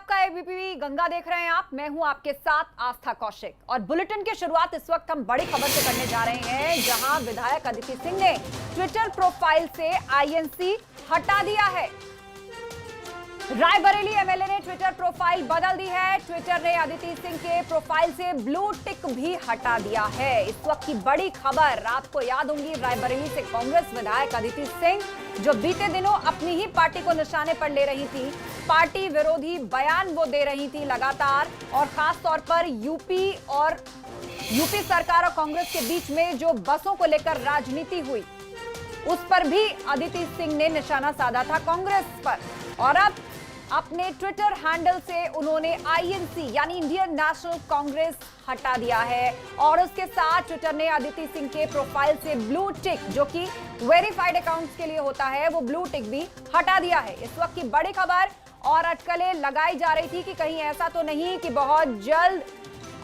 आपका एबीपी गंगा देख रहे हैं आप। मैं हूं आपके साथ आस्था कौशिक और बुलेटिन की शुरुआत इस वक्त हम बड़ी खबर से करने जा रहे हैं, जहां विधायक अदिति सिंह ने ट्विटर प्रोफाइल से आईएनसी हटा दिया है। रायबरेली एमएलए ने ट्विटर प्रोफाइल बदल दी है। ट्विटर ने अदिति सिंह के प्रोफाइल से ब्लू टिक भी हटा दिया है। इस वक्त की बड़ी खबर, आपको याद होंगी रायबरेली से कांग्रेस विधायक अदिति सिंह जो बीते दिनों अपनी ही पार्टी को निशाने पर ले रही थी, पार्टी विरोधी बयान वो दे रही थी लगातार, और खास तौर पर यूपी सरकार और कांग्रेस के बीच में जो बसों को लेकर राजनीति हुई उस पर भी अदिति सिंह ने निशाना साधा था कांग्रेस पर। और अब अपने ट्विटर हैंडल से उन्होंने आईएनसी यानी इंडियन नेशनल कांग्रेस हटा दिया है और उसके साथ ट्विटर ने अदिति सिंह के प्रोफाइल से ब्लू टिक, जो कि वेरीफाइड अकाउंट्स के लिए होता है, वो ब्लू टिक भी हटा दिया है। इस वक्त की बड़ी खबर, और अटकलें लगाई जा रही थी कि कहीं ऐसा तो नहीं कि बहुत जल्द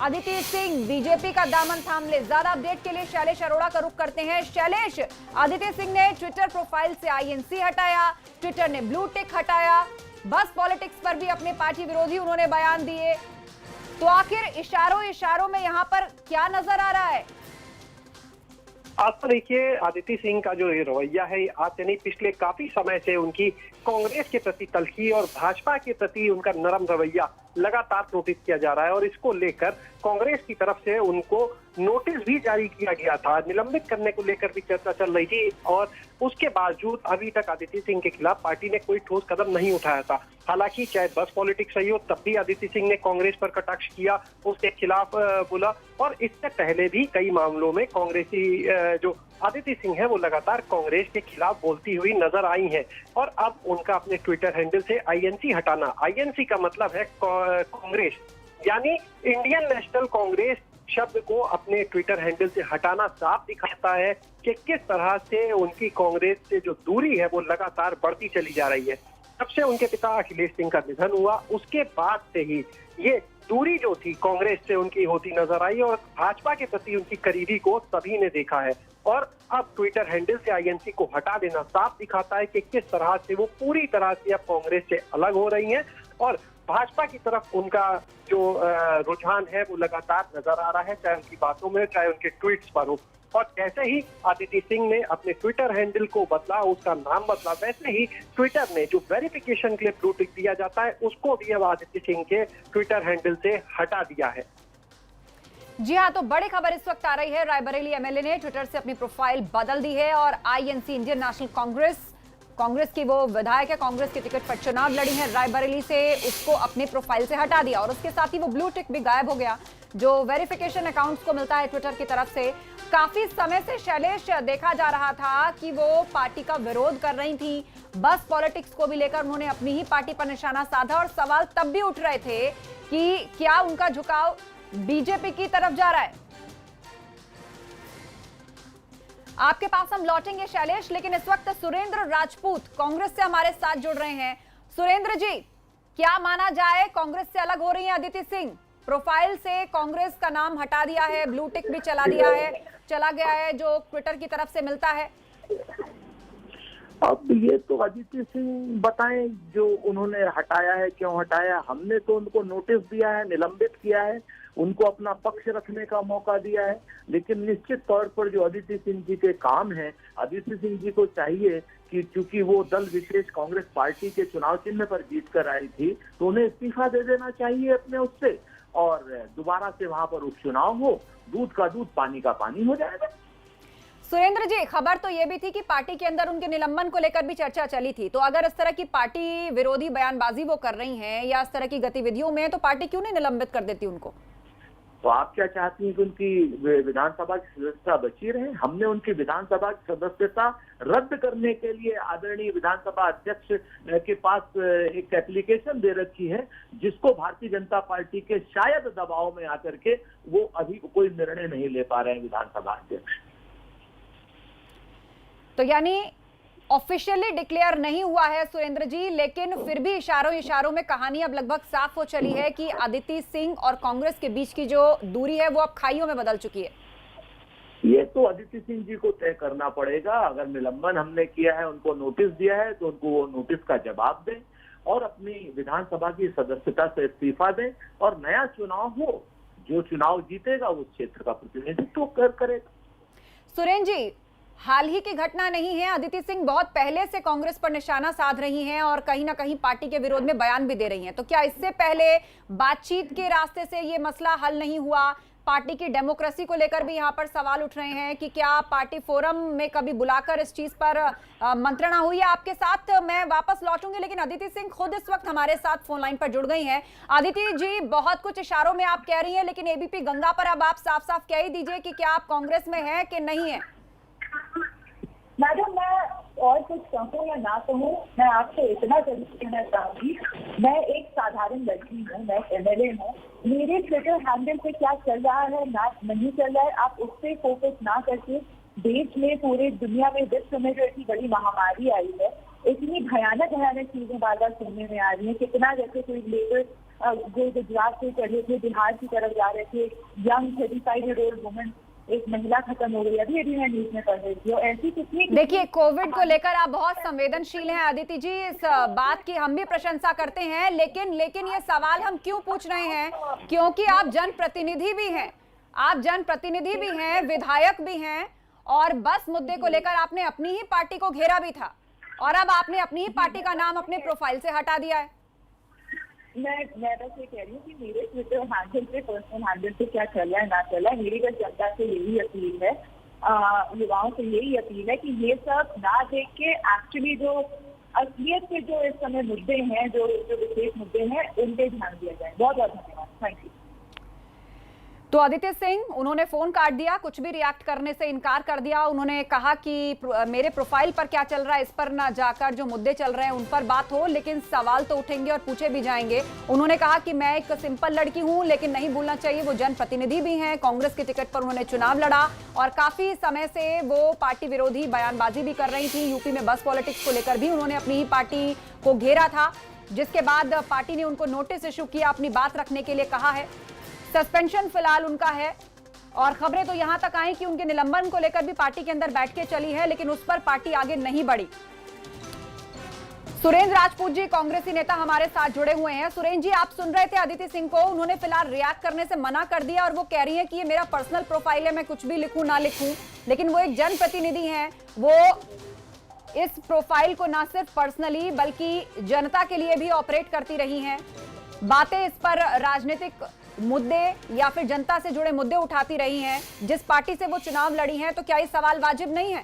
अदिति सिंह बीजेपी का दामन थाम ले। ज्यादा अपडेट के लिए शैलेश अरोड़ा का रुख करते हैं। शैलेश, अदिति सिंह ने ट्विटर प्रोफाइल से आईएनसी हटाया, ट्विटर ने ब्लू टिक हटाया, बस पॉलिटिक्स पर भी अपने पार्टी विरोधी उन्होंने बयान दिए, तो आखिर इशारों में यहां पर क्या नजर आ रहा है? आज तो देखिए, अदिति सिंह का जो रवैया है आज से नहीं, पिछले काफी समय से उनकी कांग्रेस के प्रति तल्खी और भाजपा के प्रति उनका नरम रवैया लगातार नोटिस किया जा रहा है। और इसको लेकर कांग्रेस की तरफ से उनको नोटिस भी जारी किया गया था, निलंबित करने को लेकर भी चर्चा चल रही थी। और उसके बावजूद अभी तक अदिति सिंह के खिलाफ पार्टी ने कोई ठोस कदम नहीं उठाया था। हालांकि चाहे बस पॉलिटिक्स सही हो, तब भी अदिति सिंह ने कांग्रेस पर कटाक्ष किया, उसके खिलाफ बोला। और इससे पहले भी कई मामलों में कांग्रेसी जो अदिति सिंह है वो लगातार कांग्रेस के खिलाफ बोलती हुई नजर आई हैं। और अब उनका अपने ट्विटर हैंडल से आईएनसी हटाना, आईएनसी का मतलब है कांग्रेस यानी इंडियन नेशनल कांग्रेस शब्द को अपने ट्विटर हैंडल से हटाना साफ दिखाता है कि किस तरह से उनकी कांग्रेस से जो दूरी है वो लगातार बढ़ती चली जा रही है। जब से उनके पिता अखिलेश सिंह का निधन हुआ उसके बाद से ही ये दूरी जो थी कांग्रेस से उनकी होती नजर आई और भाजपा के प्रति उनकी करीबी को सभी ने देखा है। और अब ट्विटर हैंडल से आईएनसी को हटा देना साफ दिखाता है कि किस तरह से वो पूरी तरह से अब कांग्रेस से अलग हो रही हैं और भाजपा की तरफ उनका जो रुझान है वो लगातार नजर आ रहा है, चाहे उनकी बातों में चाहे उनके ट्वीट्स पर हो। और जैसे ही अदिति सिंह ने अपने ट्विटर हैंडल को बदला, उसका नाम बदला, वैसे ही ट्विटर ने जो वेरिफिकेशन के लिए ब्लू टिक दिया जाता है उसको भी अब अदिति सिंह के ट्विटर हैंडल से हटा दिया है। जी हाँ, तो बड़ी खबर इस वक्त आ रही है, रायबरेली एमएलए ने ट्विटर से अपनी प्रोफाइल बदल दी है और आईएनसी इंडियन नेशनल कांग्रेस की वो विधायक है, कांग्रेस के टिकट पर चुनाव लड़ी है रायबरेली से, उसको अपने प्रोफाइल से हटा दिया और उसके साथ ही वो ब्लू टिक भी गायब हो गया जो वेरिफिकेशन अकाउंट्स को मिलता है ट्विटर की तरफ से। काफी समय से शैलेश देखा जा रहा था कि वो पार्टी का विरोध कर रही थी, बस पॉलिटिक्स को भी लेकर उन्होंने अपनी ही पार्टी पर निशाना साधा और सवाल तब भी उठ रहे थे कि क्या उनका झुकाव बीजेपी की तरफ जा रहा है। आपके पास हम लौटेंगे शैलेश, लेकिन इस वक्त सुरेंद्र राजपूत कांग्रेस से हमारे साथ जुड़ रहे हैं। सुरेंद्र जी, क्या माना जाए, कांग्रेस से अलग हो रही है अदिति सिंह, प्रोफाइल से कांग्रेस का नाम हटा दिया है, ब्लू टिक भी चला गया है जो ट्विटर की तरफ से मिलता है। अब ये तो अदिति सिंह बताएं जो उन्होंने हटाया है, क्यों हटाया। हमने तो उनको नोटिस दिया है, निलंबित किया है, उनको अपना पक्ष रखने का मौका दिया है। लेकिन निश्चित तौर पर जो अदिति सिंह जी के काम है, अदिति सिंह जी को चाहिए कि चूंकि वो दल विशेष कांग्रेस पार्टी के चुनाव चिन्ह पर जीत कर आई थी तो उन्हें इस्तीफा दे देना चाहिए अपने उससे और दोबारा से वहां पर उपचुनाव हो, दूध का दूध पानी का पानी हो जाएगा। सुरेंद्र जी, खबर तो ये भी थी कि पार्टी के अंदर उनके निलंबन को लेकर भी चर्चा चली थी, तो अगर इस तरह की पार्टी विरोधी बयानबाजी वो कर रही हैं या इस तरह की गतिविधियों में, तो पार्टी क्यों नहीं निलंबित कर देती उनको? तो आप क्या चाहती हैं कि उनकी विधानसभा की सदस्यता बची रहे? हमने उनकी विधानसभा की सदस्यता रद्द करने के लिए आदरणीय विधानसभा अध्यक्ष के पास एक एप्लीकेशन दे रखी है, जिसको भारतीय जनता पार्टी के शायद दबाव में आकर के वो अभी कोई निर्णय नहीं ले पा रहे हैं विधानसभा अध्यक्ष। तो यानी ऑफिशियली डिक्लेयर नहीं हुआ है सुरेंद्र जी, लेकिन फिर भी इशारों में कहानी अब लगभग साफ हो चली है कि अदिति सिंह और कांग्रेस के बीच की जो दूरी है वो अब खाइयों में बदल चुकी है। ये तो अदिति सिंह जी को तय करना पड़ेगा। अगर निलंबन हमने किया है, उनको नोटिस दिया है, तो उनको वो नोटिस का जवाब दें। और अपनी विधानसभा की सदस्यता से इस्तीफा दें और नया चुनाव हो। जो चुनाव जीतेगा उस क्षेत्र का प्रतिनिधित्व करेगा। सुरेंद्र जी, हाल ही की घटना नहीं है। अदिति सिंह बहुत पहले से कांग्रेस पर निशाना साध रही हैं और कहीं ना कहीं पार्टी के विरोध में बयान भी दे रही हैं। तो क्या इससे पहले बातचीत के रास्ते से ये मसला हल नहीं हुआ? पार्टी की डेमोक्रेसी को लेकर भी यहाँ पर सवाल उठ रहे हैं कि क्या पार्टी फोरम में कभी बुलाकर इस चीज पर मंत्रणा हुई है? आपके साथ मैं वापस लौटूंगी, लेकिन अदिति सिंह खुद इस वक्त हमारे साथ फोन लाइन पर जुड़ गई हैं। अदिति जी, बहुत कुछ इशारों में आप कह रही हैं, लेकिन एबीपी गंगा पर अब आप साफ साफ कह ही दीजिए कि क्या आप कांग्रेस में हैं कि नहीं है? मैडम, मैं और कुछ कहूँ या ना कहूँ, मैं आपसे इतना जरूर कहना चाहूंगी, मैं एक साधारण लड़की हूँ, मैं एमएलए हूँ। मेरे ट्विटर हैंडल पे क्या चल रहा है ना नहीं चल रहा है, आप उस पर फोकस ना करके देश में, पूरे दुनिया में जिस समय जो इतनी बड़ी महामारी आई है, इतनी भयानक भयानक चीजें बार बार सुनने में आ रही है। कितना जैसे कोई लेबर जो गुजरात से चढ़े थे, बिहार की तरफ जा रहे थे, यंग 35-year-old वुमन, एक महिला खत्म हो गई। अभी मैं न्यूज में पढ़ रही थी। और ऐसी कितनी, देखिए, कोविड को लेकर आप बहुत संवेदनशील हैं अदिति जी, इस बात की हम भी प्रशंसा करते हैं, लेकिन ये सवाल हम क्यों पूछ रहे हैं? क्योंकि आप जनप्रतिनिधि भी हैं, आप जनप्रतिनिधि भी हैं, विधायक भी हैं, और बस मुद्दे को लेकर आपने अपनी ही पार्टी को घेरा भी था, और अब आपने अपनी ही पार्टी का नाम अपने प्रोफाइल से हटा दिया है। मैं बस ये कह रही हूँ कि मेरे ट्विटर हैंडल पे, पर्सनल हैंडल पे क्या चल रहा है ना चल रहा है, मेरी बस जनता से यही अपील है, युवाओं से यही अपील है कि ये सब ना देख के एक्चुअली जो असलियत के जो इस समय मुद्दे हैं, जो विशेष मुद्दे हैं, उन पे ध्यान दिया जाए। बहुत बहुत धन्यवाद, थैंक यू। तो अदिति सिंह, उन्होंने फोन काट दिया, कुछ भी रिएक्ट करने से इनकार कर दिया। उन्होंने कहा कि मेरे प्रोफाइल पर क्या चल रहा है इस पर ना जाकर जो मुद्दे चल रहे हैं उन पर बात हो, लेकिन सवाल तो उठेंगे और पूछे भी जाएंगे। उन्होंने कहा कि मैं एक सिंपल लड़की हूं, लेकिन नहीं भूलना चाहिए वो जनप्रतिनिधि भी हैं, कांग्रेस के टिकट पर उन्होंने चुनाव लड़ा और काफी समय से वो पार्टी विरोधी बयानबाजी भी कर रही थी। यूपी में बस पॉलिटिक्स को लेकर भी उन्होंने अपनी ही पार्टी को घेरा था, जिसके बाद पार्टी ने उनको नोटिस इशू किया, अपनी बात रखने के लिए कहा है। सस्पेंशन फिलहाल उनका है, और खबरें तो यहां तक आई कि उनके निलंबन को लेकर भी पार्टी के अंदर बैठ के चली है, लेकिन उस पर पार्टी आगे नहीं बढ़ी। सुरेंद्र राजपूत जी, कांग्रेसी नेता, हमारे साथ जुड़े हुए हैं। सुरेंद्र जी, आप सुन रहे थे अदिति सिंह को, उन्होंने फिलहाल रिएक्ट करने से मना कर दिया और वो कह रही है कि ये मेरा पर्सनल प्रोफाइल है, मैं कुछ भी लिखूं ना लिखूं, लेकिन वो एक जनप्रतिनिधि हैं, वो इस प्रोफाइल को ना सिर्फ पर्सनली बल्कि जनता के लिए भी ऑपरेट करती रही हैं। बातें इस पर राजनीतिक मुद्दे या फिर जनता से जुड़े मुद्दे उठाती रही हैं। जिस पार्टी से वो चुनाव लड़ी हैं, तो क्या ये सवाल वाजिब नहीं है?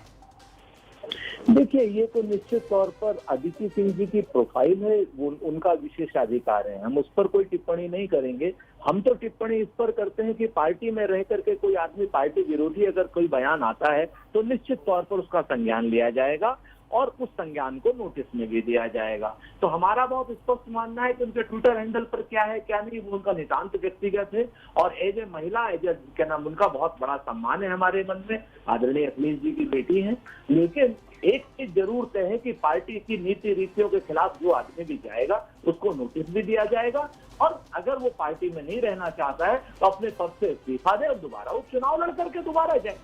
देखिए, ये तो निश्चित तौर पर अदिति सिंह जी की प्रोफाइल है, वो उनका विशेषाधिकार है, हम उस पर कोई टिप्पणी नहीं करेंगे। हम तो टिप्पणी इस पर करते हैं कि पार्टी में रह करके कोई आदमी पार्टी विरोधी अगर कोई बयान आता है तो निश्चित तौर पर उसका संज्ञान लिया जाएगा और उस संज्ञान को नोटिस में भी दिया जाएगा। तो हमारा बहुत स्पष्ट मानना है कि उनके ट्विटर हैंडल पर क्या है क्या नहीं, वो उनका नितांत व्यक्तिगत है, और एज ए महिला, एज ए क्या नाम, उनका बहुत बड़ा सम्मान है हमारे मन में, आदरणीय अखिलेश जी की बेटी है। लेकिन एक चीज जरूर तय है कि पार्टी की नीति रीतियों के खिलाफ जो आदमी भी जाएगा उसको नोटिस भी दिया जाएगा, और अगर वो पार्टी में नहीं रहना चाहता है तो अपने पद से इस्तीफा दे और दोबारा उपचुनाव लड़ करके दोबारा जाए।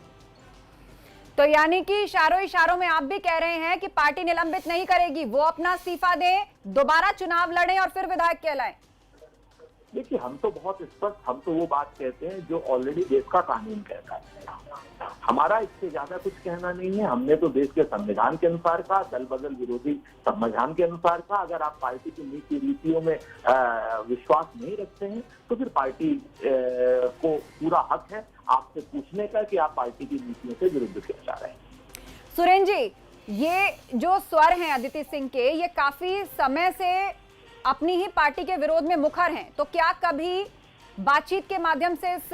तो यानी कि इशारों में आप भी कह रहे हैं कि पार्टी निलंबित नहीं करेगी, वो अपना इस्तीफा दें, दोबारा चुनाव लड़ें और फिर विधायक कहलाएं। देखिए, हम तो बहुत स्पष्ट, हम तो वो बात कहते हैं जो ऑलरेडी देश का कानून कहता है। हमारा इससे ज्यादा कुछ कहना नहीं है। हमने तो देश के संविधान के अनुसार कहा, दल बदल विरोधी संविधान के अनुसार कहा। अगर आप पार्टी की नीति रीतियों में विश्वास नहीं रखते हैं तो फिर पार्टी को पूरा हक है आपसे पूछने का कि आप पार्टी की नीतियों से विरुद्ध क्यों जा रहे हैं। सुरेंद्र जी, ये जो स्वर हैं अदिति सिंह के, ये काफी समय से अपनी ही पार्टी के विरोध में मुखर हैं, तो क्या कभी बातचीत के माध्यम से इस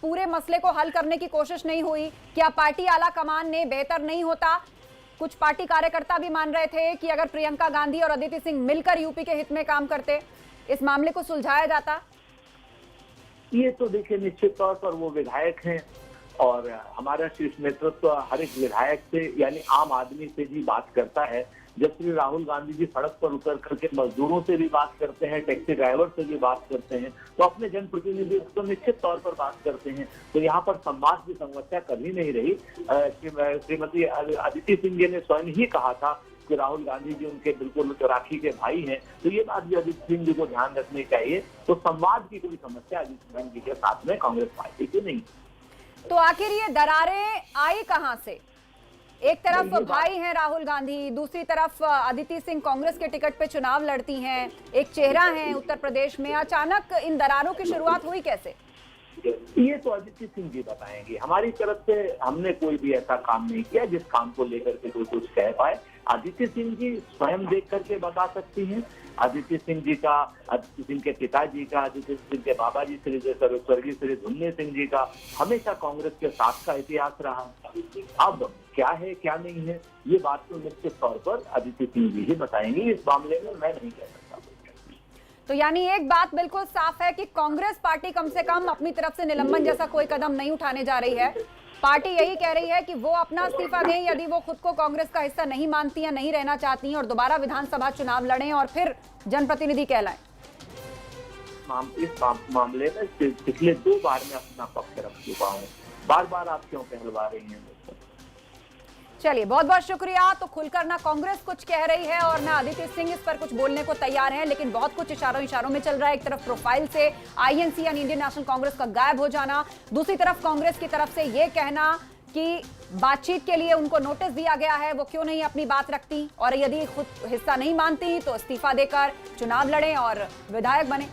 पूरे मसले को हल करने की कोशिश नहीं हुई? क्या पार्टी आला कमान ने बेहतर नहीं होता? कुछ पार्टी कार्यकर्ता भी मान रहे थे कि अगर प्रियंका गांधी और अदिति सिंह मिलकर यूपी के हित में काम करते, इस मामले को सुलझाया जाता। ये तो देखिए, निश्चित तौर पर वो विधायक हैं और हमारा शीर्ष नेतृत्व हर एक विधायक से यानी आम आदमी से भी बात करता है। जब श्री राहुल गांधी जी सड़क पर उतर करके मजदूरों से भी बात करते हैं, टैक्सी ड्राइवर से भी बात करते हैं, तो अपने जनप्रतिनिधि तो निश्चित तौर पर बात करते हैं। तो यहाँ पर संवाद की समस्या कभी नहीं रही। श्रीमती अदिति सिंह जी ने स्वयं ही कहा था कि राहुल गांधी जी उनके बिल्कुल राखी के भाई हैं, तो ये बात भी अजीत सिंह जी को ध्यान रखनी चाहिए। तो संवाद की कोई समस्या अजीत सिंह जी के साथ में कांग्रेस पार्टी की नहीं। तो आखिर ये दरारें आई कहां से? एक तरफ भाई हैं राहुल गांधी, दूसरी तरफ अदिति सिंह कांग्रेस के टिकट पे चुनाव लड़ती हैं, एक चेहरा है उत्तर प्रदेश में, अचानक इन दरारों की शुरुआत हुई कैसे? ये तो अदिति सिंह जी बताएंगे। हमारी तरफ से हमने कोई भी ऐसा काम नहीं किया जिस काम को लेकर के कोई कुछ कह पाए। अदिति सिंह जी स्वयं देख करके बता सकती हैं। अदिति सिंह जी का, अदिति सिंह के पिताजी का, अदिति सिंह के बाबा जी श्री स्वर्गीय श्री धुन्ने सिंह जी का हमेशा कांग्रेस के साथ का इतिहास रहा। अब क्या है क्या नहीं है ये बात तो निश्चित तौर पर अदिति सिंह जी ही बताएंगी। इस मामले में मैं नहीं कह सकता। तो यानी एक बात बिल्कुल साफ है कि कांग्रेस पार्टी कम से कम अपनी तरफ से निलंबन जैसा कोई कदम नहीं उठाने जा रही है। पार्टी यही कह रही है कि वो अपना इस्तीफा दें यदि वो खुद को कांग्रेस का हिस्सा नहीं मानती या नहीं रहना चाहती हैं और दोबारा विधानसभा चुनाव लड़ें और फिर जनप्रतिनिधि कहलाएं। इस मामले में पिछले 2 बार मैं अपना पक्ष रख चुका हूँ। बार बार आप क्यों कहलवा रही हैं? चलिए, बहुत बहुत शुक्रिया। तो खुलकर ना कांग्रेस कुछ कह रही है और ना अदिति सिंह इस पर कुछ बोलने को तैयार हैं, लेकिन बहुत कुछ इशारों में चल रहा है। एक तरफ प्रोफाइल से आईएनसी यानी इंडियन नेशनल कांग्रेस का गायब हो जाना, दूसरी तरफ कांग्रेस की तरफ से ये कहना कि बातचीत के लिए उनको नोटिस दिया गया है, वो क्यों नहीं अपनी बात रखती और यदि खुद हिस्सा नहीं मानती तो इस्तीफा देकर चुनाव लड़ें और विधायक बने।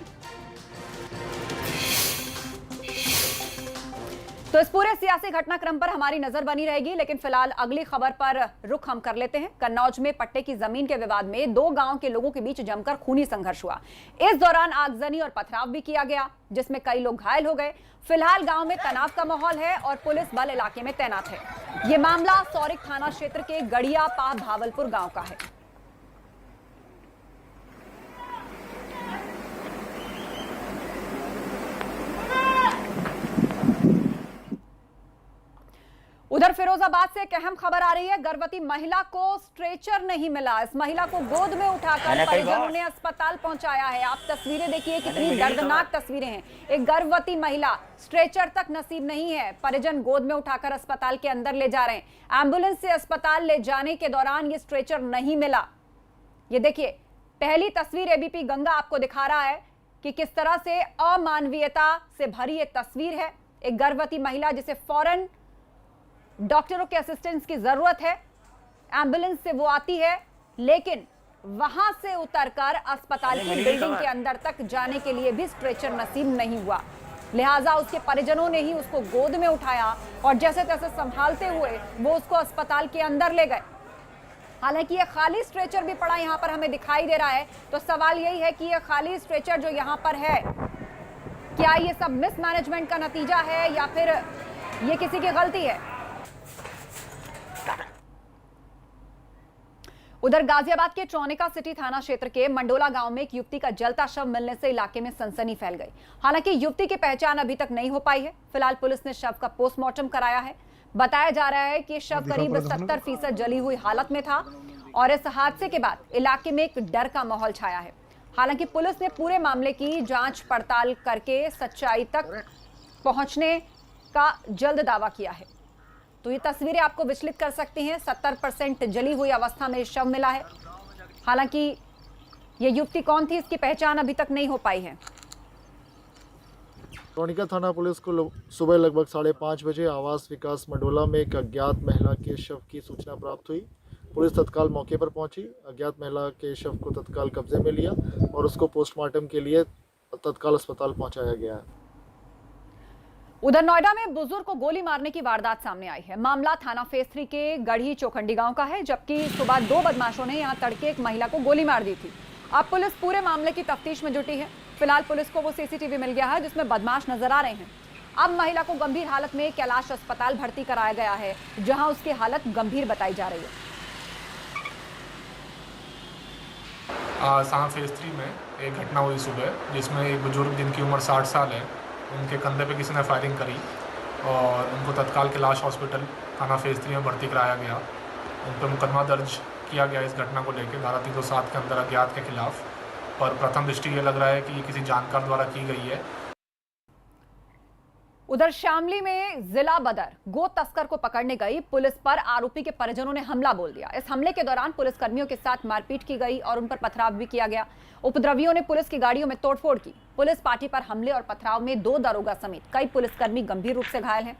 तो इस पूरे सियासी घटनाक्रम पर हमारी नजर बनी रहेगी, लेकिन फिलहाल अगली खबर पर रुख हम कर लेते हैं। कन्नौज में पट्टे की जमीन के विवाद में 2 गांव के लोगों के बीच जमकर खूनी संघर्ष हुआ। इस दौरान आगजनी और पथराव भी किया गया, जिसमें कई लोग घायल हो गए। फिलहाल गांव में तनाव का माहौल है और पुलिस बल इलाके में तैनात है। ये मामला सौरिक थाना क्षेत्र के गड़िया पा भावलपुर गांव का है। उधर फिरोजाबाद से एक अहम खबर आ रही है। गर्भवती महिला को स्ट्रेचर नहीं मिला। इस महिला को गोद में उठाकर परिजनों ने अस्पताल पहुंचाया है। आप तस्वीरें देखिए, कितनी दर्दनाक तस्वीरें हैं। एक गर्भवती महिला, स्ट्रेचर तक नसीब नहीं है, परिजन गोद में उठाकर अस्पताल के अंदर ले जा रहे हैं। एम्बुलेंस से अस्पताल ले जाने के दौरान ये स्ट्रेचर नहीं मिला। ये देखिए, पहली तस्वीर एबीपी गंगा आपको दिखा रहा है कि किस तरह से अमानवीयता से भरी ये तस्वीर है। एक गर्भवती महिला जिसे फौरन डॉक्टरों के असिस्टेंस की जरूरत है, एम्बुलेंस से वो आती है, लेकिन वहां से उतरकर अस्पताल की बिल्डिंग के अंदर तक जाने के लिए भी स्ट्रेचर नसीब नहीं हुआ। लिहाजा उसके परिजनों ने ही उसको गोद में उठाया और जैसे तैसे संभालते हुए वो उसको अस्पताल के अंदर ले गए। हालांकि ये खाली स्ट्रेचर भी पड़ा यहां पर हमें दिखाई दे रहा है। तो सवाल यही है कि ये खाली स्ट्रेचर जो यहां पर है, क्या ये सब मिसमैनेजमेंट का नतीजा है या फिर ये किसी की गलती है? उधर गाजियाबाद के चौनिका सिटी थाना क्षेत्र के मंडोला गांव में एक युवती का जलता शव मिलने से इलाके में सनसनी फैल गई। हालांकि युवती की पहचान अभी तक नहीं हो पाई है। फिलहाल पुलिस ने शव का पोस्टमार्टम कराया है। बताया जा रहा है कि शव करीब 70% जली हुई हालत में था और इस हादसे के बाद इलाके में एक डर का माहौल छाया है। हालांकि पुलिस ने पूरे मामले की जांच पड़ताल करके सच्चाई तक पहुंचने का जल्द दावा किया है। तो ये तस्वीरें आपको विचलित कर सकती हैं। 70% जली हुई अवस्था में शव मिला है। हालांकि ये युवती कौन थी, इसकी पहचान अभी तक नहीं हो पाई है। चौनिका थाना पुलिस को सुबह लगभग 5:30 बजे आवास विकास मंडोला में एक अज्ञात महिला के शव की सूचना प्राप्त हुई। पुलिस तत्काल मौके पर पहुंची, अज्ञात महिला के शव को तत्काल कब्जे में लिया और उसको पोस्टमार्टम के लिए तत्काल अस्पताल पहुंचाया गया है। उधर नोएडा में बुजुर्ग को गोली मारने की वारदात सामने आई है। मामला थाना फेज 3 के गढ़ी चौखंडी गांव का है, जबकि सुबह 2 बदमाशों ने यहां तड़के एक महिला को गोली मार दी थी। अब पुलिस पूरे मामले की तफ्तीश में जुटी है। फिलहाल पुलिस को वो सीसीटीवी मिल गया है जिसमें बदमाश नजर आ रहे हैं। अब महिला को गंभीर हालत में कैलाश अस्पताल भर्ती कराया गया है, जहां उसकी हालत गंभीर बताई जा रही है। थाना फेज 3 में एक घटना हुई सुबह, जिसमें एक बुजुर्ग जिनकी उम्र 60 साल है, उनके कंधे पे किसी ने फायरिंग करी और उनको तत्काल कैलाश हॉस्पिटल थाना फेज 3 में भर्ती कराया गया। उन पर मुकदमा दर्ज किया गया इस घटना को लेकर धारा 307 के अंदर अज्ञात के खिलाफ। और प्रथम दृष्टि ये लग रहा है कि ये किसी जानकार द्वारा की गई है। उधर शामली में जिला बदर गो तस्कर को पकड़ने गई पुलिस पर आरोपी के परिजनों ने हमला बोल दिया। इस हमले के दौरान पुलिस कर्मियों के साथ मारपीट की गई और उन पर पथराव भी किया गया। उपद्रवियों ने पुलिस की गाड़ियों में तोड़फोड़ की। पुलिस पार्टी पर हमले और पथराव में 2 दारोगा समेत कई पुलिसकर्मी गंभीर रूप से घायल हैं।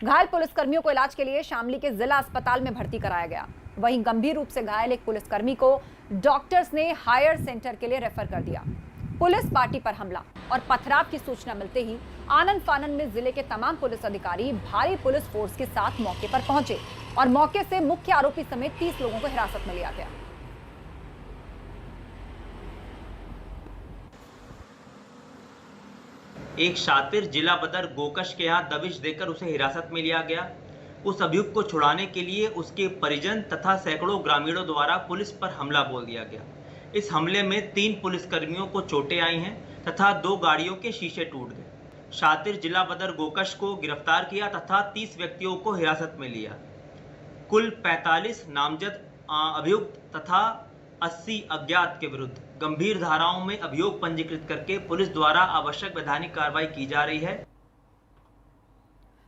घायल पुलिसकर्मियों को इलाज के लिए शामली के जिला अस्पताल में भर्ती कराया गया। वहीं गंभीर रूप से घायल एक पुलिसकर्मी को डॉक्टर्स ने हायर सेंटर के लिए रेफर कर दिया। पुलिस पार्टी पर हमला और पथराव की सूचना मिलते ही आनंद फानन में जिले के तमाम पुलिस अधिकारी भारी पुलिस फोर्स के साथ मौके पर पहुंचे और मौके से मुख्य आरोपी समेत 30 लोगों को हिरासत में लिया गया। एक शातिर जिला बदर गोकश के यहाँ दबिश देकर उसे हिरासत में लिया गया। उस अभियुक्त को छुड़ाने के लिए उसके परिजन तथा सैकड़ों ग्रामीणों द्वारा पुलिस पर हमला बोल दिया गया। इस हमले में 3 पुलिसकर्मियों को चोटें आई हैं तथा 2 गाड़ियों के शीशे टूट गए। शातिर जिला बदर गोकश को गिरफ्तार किया तथा 30 व्यक्तियों को हिरासत में लिया। कुल 45 नामजद अभियुक्त तथा 80 अज्ञात के विरुद्ध गंभीर धाराओं में अभियोग पंजीकृत करके पुलिस द्वारा आवश्यक वैधानिक कार्रवाई की जा रही है।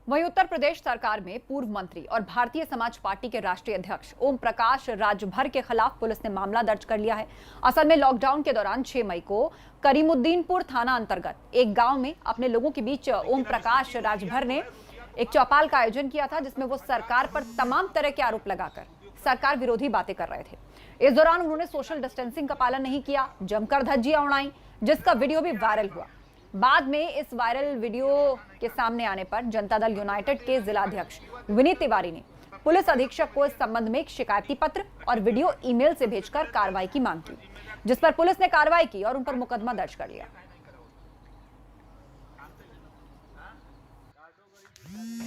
वहीं उत्तर प्रदेश सरकार में पूर्व मंत्री और भारतीय समाज पार्टी के राष्ट्रीय अध्यक्ष ओम प्रकाश राजभर के खिलाफ पुलिस ने मामला दर्ज कर लिया है। असल में लॉकडाउन के दौरान 6 मई को करीमुद्दीनपुर थाना अंतर्गत एक गांव में अपने लोगों के बीच ओम प्रकाश राजभर ने एक चौपाल का आयोजन किया था, जिसमें वो सरकार पर तमाम तरह के आरोप लगाकर सरकार विरोधी बातें कर रहे थे। इस दौरान उन्होंने सोशल डिस्टेंसिंग का पालन नहीं किया, जमकर धज्जियां उड़ाई, जिसका वीडियो भी वायरल हुआ। बाद में इस वायरल वीडियो के सामने आने पर जनता दल यूनाइटेड के जिलाध्यक्ष विनीत तिवारी ने पुलिस अधीक्षक को इस संबंध में एक शिकायती पत्र और वीडियो ईमेल से भेजकर कार्रवाई की मांग की, जिस पर पुलिस ने कार्रवाई की और उन पर मुकदमा दर्ज कर लिया।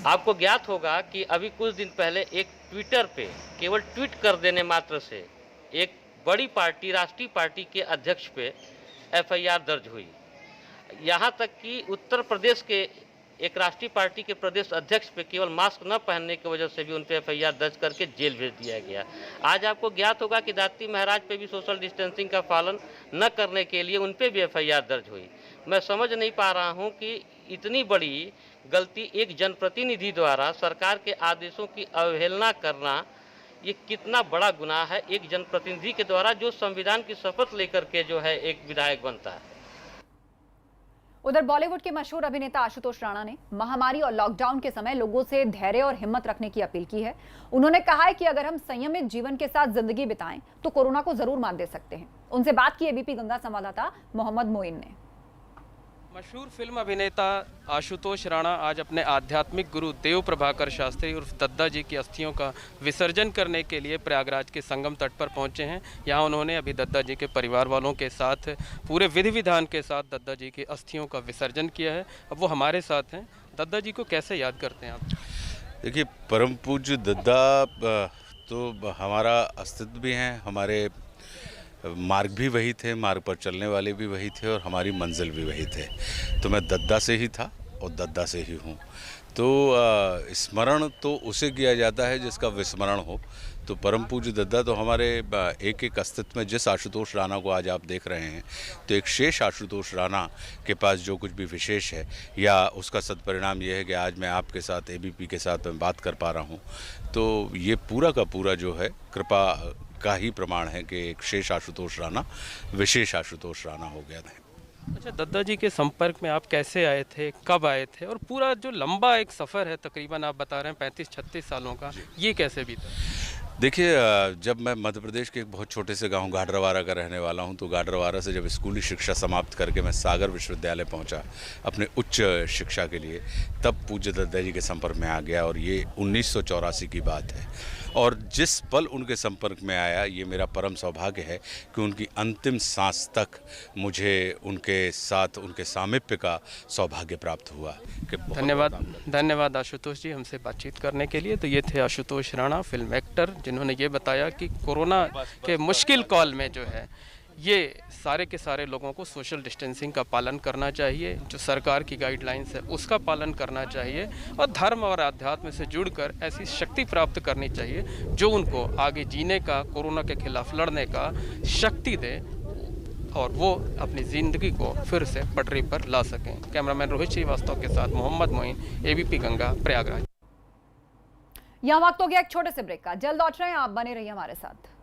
आपको ज्ञात होगा कि अभी कुछ दिन पहले एक ट्विटर पे केवल ट्वीट कर देने मात्र से एक बड़ी पार्टी, राष्ट्रीय पार्टी के अध्यक्ष पे एफआईआर दर्ज हुई। यहाँ तक कि उत्तर प्रदेश के एक राष्ट्रीय पार्टी के प्रदेश अध्यक्ष पे केवल मास्क न पहनने की वजह से भी उन पे एफआईआर दर्ज करके जेल भेज दिया गया। आज आपको ज्ञात होगा कि दाती महाराज पे भी सोशल डिस्टेंसिंग का पालन न करने के लिए उन पे भी एफआईआर दर्ज हुई। मैं समझ नहीं पा रहा हूँ कि इतनी बड़ी गलती एक जनप्रतिनिधि द्वारा सरकार के आदेशों की अवहेलना करना ये कितना बड़ा गुनाह है एक जनप्रतिनिधि के द्वारा, जो संविधान की शपथ लेकर के जो है एक विधायक बनता है। उधर बॉलीवुड के मशहूर अभिनेता आशुतोष राणा ने महामारी और लॉकडाउन के समय लोगों से धैर्य और हिम्मत रखने की अपील की है। उन्होंने कहा है कि अगर हम संयमित जीवन के साथ जिंदगी बिताएं तो कोरोना को जरूर मात दे सकते हैं। उनसे बात की एबीपी गंगा संवाददाता मोहम्मद मोइन ने। मशहूर फिल्म अभिनेता आशुतोष राणा आज अपने आध्यात्मिक गुरु देव प्रभाकर शास्त्री उर्फ दद्दा जी की अस्थियों का विसर्जन करने के लिए प्रयागराज के संगम तट पर पहुंचे हैं। यहां उन्होंने अभी दद्दा जी के परिवार वालों के साथ पूरे विधि विधान के साथ दद्दा जी की अस्थियों का विसर्जन किया है। अब वो हमारे साथ हैं। दद्दा जी को कैसे याद करते हैं आप? देखिए, परम पूज्य दद्दा तो हमारा अस्तित्व भी हैं, हमारे मार्ग भी वही थे, मार्ग पर चलने वाले भी वही थे और हमारी मंजिल भी वही थे। तो मैं दद्दा से ही था और दद्दा से ही हूँ। तो स्मरण तो उसे किया जाता है जिसका विस्मरण हो। तो परम पूज्य दद्दा तो हमारे एक एक अस्तित्व में, जिस आशुतोष राणा को आज आप देख रहे हैं, तो एक शेष आशुतोष राणा के पास जो कुछ भी विशेष है या उसका सदपरिणाम ये है कि आज मैं आपके साथ एबीपी के साथ मैं बात कर पा रहा हूँ। तो ये पूरा का पूरा जो है कृपा का ही प्रमाण है कि एक शेष आशुतोष राणा विशेष आशुतोष राणा हो गया है। अच्छा, दद्दा जी के संपर्क में आप कैसे आए थे, कब आए थे, और पूरा जो लंबा एक सफ़र है तकरीबन आप बता रहे हैं 35-36 सालों का, ये कैसे बीता? देखिए, जब मैं मध्य प्रदेश के एक बहुत छोटे से गांव गाडरवारा का रहने वाला हूं, तो गाडरवारा से जब स्कूली शिक्षा समाप्त करके मैं सागर विश्वविद्यालय पहुंचा अपने उच्च शिक्षा के लिए, तब पूज्य दद्दा जी के संपर्क में आ गया। और ये 1984 की बात है। और जिस पल उनके संपर्क में आया, ये मेरा परम सौभाग्य है कि उनकी अंतिम सांस तक मुझे उनके साथ उनके सामीप्य का सौभाग्य प्राप्त हुआ। धन्यवाद आशुतोष जी हमसे बातचीत करने के लिए। तो ये थे आशुतोष राणा, फिल्म एक्टर, जिन्होंने ये बताया कि कोरोना के मुश्किल कॉल में जो है ये सारे के सारे लोगों को सोशल डिस्टेंसिंग का पालन करना चाहिए, जो सरकार की गाइडलाइंस है उसका पालन करना चाहिए, और धर्म और अध्यात्म से जुड़कर ऐसी शक्ति प्राप्त करनी चाहिए जो उनको आगे जीने का, कोरोना के खिलाफ लड़ने का शक्ति दे। और वो अपनी ज़िंदगी को फिर से पटरी पर ला सकें। कैमरामैन रोहित श्रीवास्तव के साथ मोहम्मद मोइन, ABP गंगा, प्रयागराज। यहाँ वक्त हो गया एक छोटे से ब्रेक का, जल्द लौट रहे हैं, आप बने रहिए हमारे साथ।